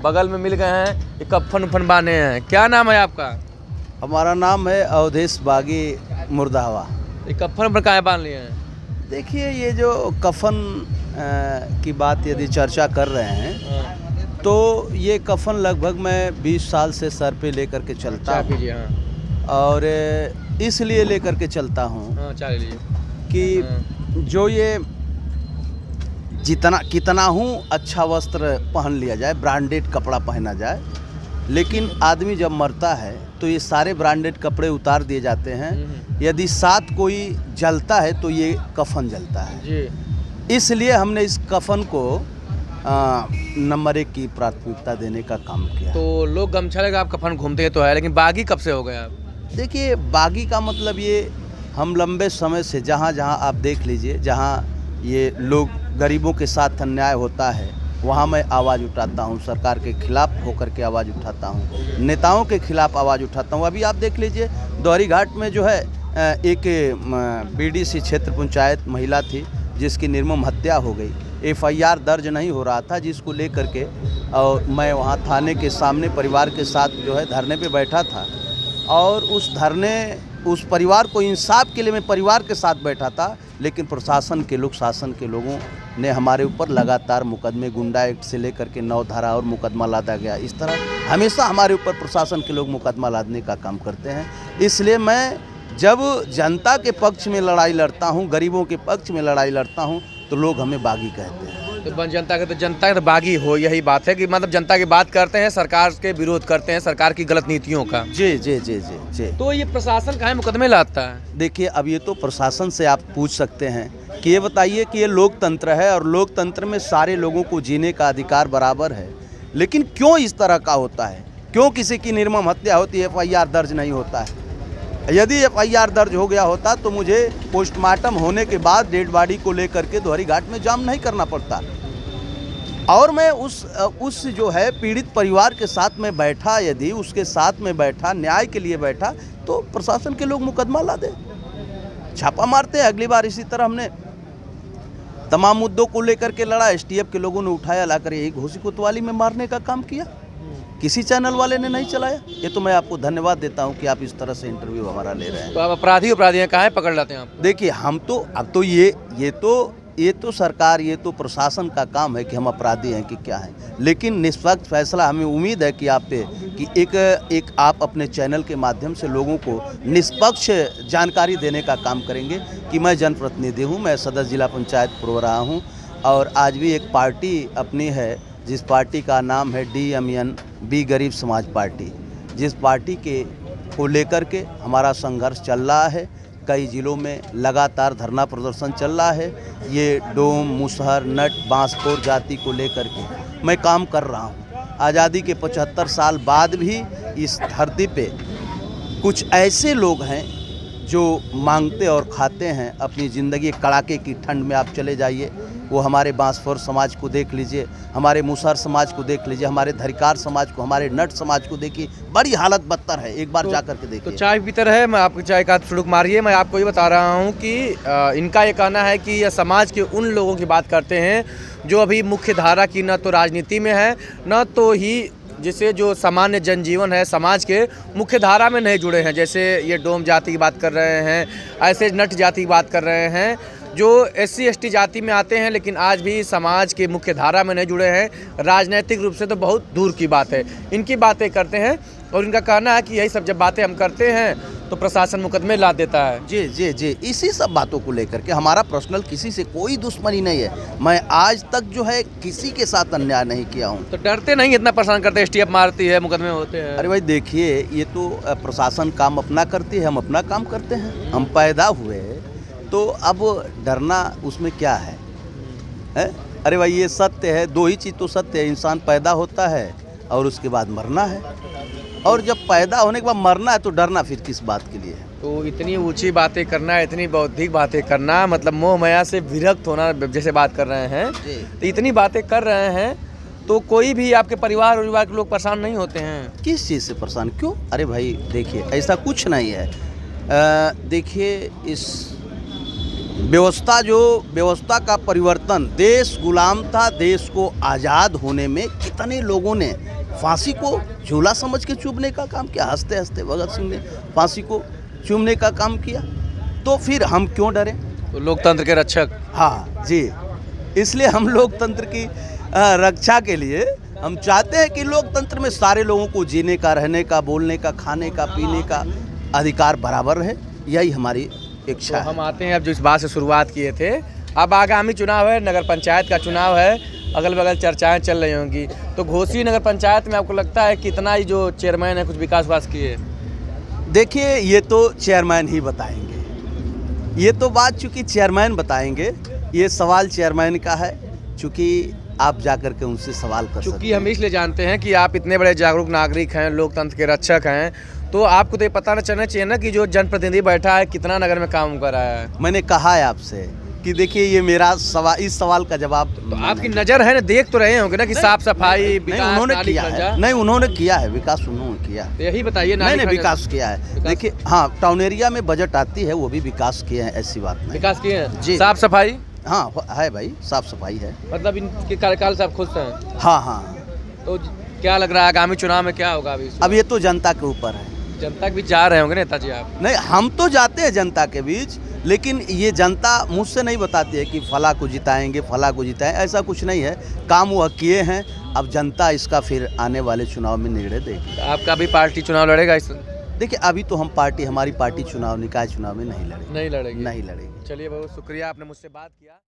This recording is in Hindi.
बगल में मिल गए हैं, ये कफन उफन बांधे हैं। क्या नाम है आपका? हमारा नाम है अवधेश बागी मुर्दावा। ये कफन पर काहे बांध लिए हैं? देखिए, ये जो कफन की बात यदि चर्चा कर रहे हैं तो ये कफन लगभग मैं 20 साल से सर पे लेकर के चलता हूँ। कीजिए। हाँ और इसलिए लेकर के चलता हूँ हाँ, चाय लीजिए। कि जो ये जितना कितना हूँ अच्छा वस्त्र पहन लिया जाए, ब्रांडेड कपड़ा पहना जाए, लेकिन आदमी जब मरता है तो ये सारे ब्रांडेड कपड़े उतार दिए जाते हैं। यदि साथ कोई जलता है तो ये कफन जलता है जी। इसलिए हमने इस कफन को नंबर 1 की प्राथमिकता देने का काम किया। तो लोग गमछा लेकर आप कफन घूमते तो है, लेकिन बागी कब से हो गए आप? देखिए, बागी का मतलब ये हम लंबे समय से जहाँ जहाँ आप देख लीजिए, जहाँ ये लोग गरीबों के साथ अन्याय होता है वहाँ मैं आवाज़ उठाता हूँ, सरकार के खिलाफ होकर के आवाज़ उठाता हूँ, नेताओं के खिलाफ आवाज़ उठाता हूँ। अभी आप देख लीजिए, दोहरी घाट में जो है एक बीडीसी क्षेत्र पंचायत महिला थी जिसकी निर्मम हत्या हो गई। एफआईआर दर्ज नहीं हो रहा था, जिसको लेकर के और मैं वहाँ थाने के सामने परिवार के साथ जो है धरने पे बैठा था, और उस परिवार को इंसाफ के लिए मैं परिवार के साथ बैठा था, लेकिन प्रशासन के लोग, शासन के लोगों ने हमारे ऊपर लगातार मुकदमे, गुंडा एक्ट से लेकर के 9 धारा और मुकदमा लादा गया। इस तरह हमेशा हमारे ऊपर प्रशासन के लोग मुकदमा लादने का काम करते हैं। इसलिए मैं जब जनता के पक्ष में लड़ाई लड़ता हूँ, गरीबों के पक्ष में लड़ाई लड़ता हूँ, तो लोग हमें बागी कहते हैं। तो जनता के तो बागी हो, यही बात है कि मतलब जनता की बात करते हैं, सरकार के विरोध करते हैं, सरकार की गलत नीतियों का। जी जी जी जी जी। तो ये प्रशासन काहे मुकदमे लाता है? देखिए, अब ये तो प्रशासन से आप पूछ सकते हैं कि ये बताइए कि ये लोकतंत्र है और लोकतंत्र में सारे लोगों को जीने का अधिकार बराबर है, लेकिन क्यों इस तरह का होता है? क्यों किसी की निर्मम हत्या होती है, एफआईआर दर्ज नहीं होता है? यदि एफआईआर दर्ज हो गया होता तो मुझे पोस्टमार्टम होने के बाद डेड बॉडी को लेकर के दोहरी घाट में जाम नहीं करना पड़ता, और मैं उस जो है पीड़ित परिवार के साथ में बैठा, यदि उसके साथ में बैठा, न्याय के लिए बैठा, तो प्रशासन के लोग मुकदमा ला दे, छापा मारते हैं। अगली बार इसी तरह हमने तमाम मुद्दों को लेकर के लड़ा, एसटीएफ के लोगों ने उठाया, लाकर यही घोसी कोतवाली में मारने का काम किया। किसी चैनल वाले ने नहीं चलाया। ये तो मैं आपको धन्यवाद देता हूं कि आप इस तरह से इंटरव्यू हमारा ले रहे हैं। तो आप अपराधी हैं, काहे पकड़ लाते हैं आप? देखिए, हम तो अब तो ये तो सरकार, ये तो प्रशासन का काम है कि हम अपराधी हैं कि क्या हैं, लेकिन निष्पक्ष फैसला हमें उम्मीद है कि आप पे कि एक आप अपने चैनल के माध्यम से लोगों को निष्पक्ष जानकारी देने का काम करेंगे कि मैं जनप्रतिनिधि हूं, मैं सदस्य जिला पंचायत पुरवा रहा हूं, और आज भी एक पार्टी अपनी है जिस पार्टी का नाम है DMN बी गरीब समाज पार्टी, जिस पार्टी को लेकर के हमारा संघर्ष चल रहा है। कई ज़िलों में लगातार धरना प्रदर्शन चल रहा है। ये डोम, मुसहर, नट, बांसपुर जाति को लेकर के मैं काम कर रहा हूँ। आज़ादी के 75 साल बाद भी इस धरती पे कुछ ऐसे लोग हैं जो मांगते और खाते हैं अपनी ज़िंदगी। कड़ाके की ठंड में आप चले जाइए, वो हमारे बांसपुर समाज को देख लीजिए, हमारे मुसहर समाज को देख लीजिए, हमारे धरिकार समाज को, हमारे नट समाज को देखिए, बड़ी हालत बदतर है। एक बार जाकर के देखिए। तो चाय पीते रहे, मैं आपकी चाय का सुलूक मारिए। मैं आपको ये बता रहा हूँ कि इनका ये कहना है कि यह समाज के उन लोगों की बात करते हैं जो अभी मुख्य धारा की न तो राजनीति में है, न तो ही जिसे जो सामान्य जनजीवन है समाज के मुख्य धारा में नहीं जुड़े हैं। जैसे ये डोम जाति की बात कर रहे हैं, ऐसे नट जाति की बात कर रहे हैं जो SC ST जाति में आते हैं, लेकिन आज भी समाज के मुख्य धारा में नहीं जुड़े हैं। राजनीतिक रूप से तो बहुत दूर की बात है। इनकी बातें करते हैं और इनका कहना है कि यही सब जब बातें हम करते हैं तो प्रशासन मुकदमे ला देता है। जी जी जी, इसी सब बातों को लेकर के हमारा पर्सनल किसी से कोई दुश्मनी नहीं है। मैं आज तक जो है किसी के साथ अन्याय नहीं किया हूँ। तो डरते नहीं, इतना परेशान करते, STF मारती है, मुकदमे होते हैं? अरे भाई देखिए, ये तो प्रशासन काम अपना करती है, हम अपना काम करते हैं। हम पैदा हुए तो अब डरना उसमें क्या है? अरे भाई ये सत्य है, दो ही चीज़ तो सत्य है, इंसान पैदा होता है और उसके बाद मरना है, और जब पैदा होने के बाद मरना है तो डरना फिर किस बात के लिए है? तो इतनी ऊंची बातें करना, इतनी बौद्धिक बातें करना, मतलब मोह माया से विरक्त होना जैसे बात कर रहे हैं, तो इतनी बातें कर रहे हैं तो कोई भी आपके परिवार के लोग परेशान नहीं होते हैं? किस चीज़ से परेशान? क्यों? अरे भाई देखिए, ऐसा कुछ नहीं है। देखिए, इस व्यवस्था का परिवर्तन, देश गुलाम था, देश को आज़ाद होने में कितने लोगों ने फांसी को झूला समझ के चूमने का काम किया। हंसते हंसते भगत सिंह ने फांसी को चूमने का काम किया, तो फिर हम क्यों डरें? तो लोकतंत्र के रक्षक। हाँ जी, इसलिए हम लोकतंत्र की रक्षा के लिए हम चाहते हैं कि लोकतंत्र में सारे लोगों को जीने का, रहने का, बोलने का, खाने का, पीने का अधिकार बराबर रहे। यही हमारी इच्छा तो है। हम आते हैं अब जो इस बात से शुरुआत किए थे, अब आगामी चुनाव है, नगर पंचायत का चुनाव है, अगल बगल चर्चाएं चल रही होंगी, तो घोसी नगर पंचायत में आपको लगता है कितना ही जो चेयरमैन है कुछ विकास किए? देखिए, ये तो चेयरमैन ही बताएंगे, ये तो बात चूँकि चेयरमैन बताएंगे, ये सवाल चेयरमैन का है, चूँकि आप जाकर के उनसे सवाल कर सकते क्योंकि हैं। हम इसलिए जानते हैं कि आप इतने बड़े जागरूक नागरिक हैं, लोकतंत्र के रक्षक हैं, तो आपको तो ये पता चलना चाहिए ना कि जो जनप्रतिनिधि बैठा है कितना नगर में काम कर रहा है। मैंने कहा है आपसे कि देखिए, ये मेरा सवाल, इस सवाल का जवाब तो आपकी नज़र है ना, देख तो रहे होंगे ना कि साफ सफाई, विकास, उन्होंने नाली किया खर्चा। है। नहीं, उन्होंने किया है, विकास उन्होंने किया है। तो यही बताइए, नाली मैंने खर्चा- विकास किया है। देखिए, हाँ, टाउन एरिया में बजट आती है, वो भी विकास किए हैं, ऐसी बात नहीं। विकास किए हैं जी। साफ सफाई, हाँ है भाई, साफ सफाई है। मतलब इनके कार्यकाल से आप खुश हैं? हाँ हाँ, तो क्या लग रहा है आगामी चुनाव में क्या होगा अभी? अब ये तो जनता के ऊपर है। जनता के बीच जा रहे होंगे नेताजी आप? नहीं, हम तो जाते हैं जनता के बीच, लेकिन ये जनता मुझसे नहीं बताती है कि फला को जिताएंगे, फला को जिताएं, ऐसा कुछ नहीं है। काम वह किए हैं, अब जनता इसका फिर आने वाले चुनाव में निर्णय देगी। आपका भी पार्टी चुनाव लड़ेगा इस? देखिए, अभी तो हमारी पार्टी चुनाव, निकाय चुनाव में नहीं लड़ेगी। नहीं लड़ेगी? नहीं लड़ेगी। चलिए, बहुत शुक्रिया, आपने मुझसे बात किया।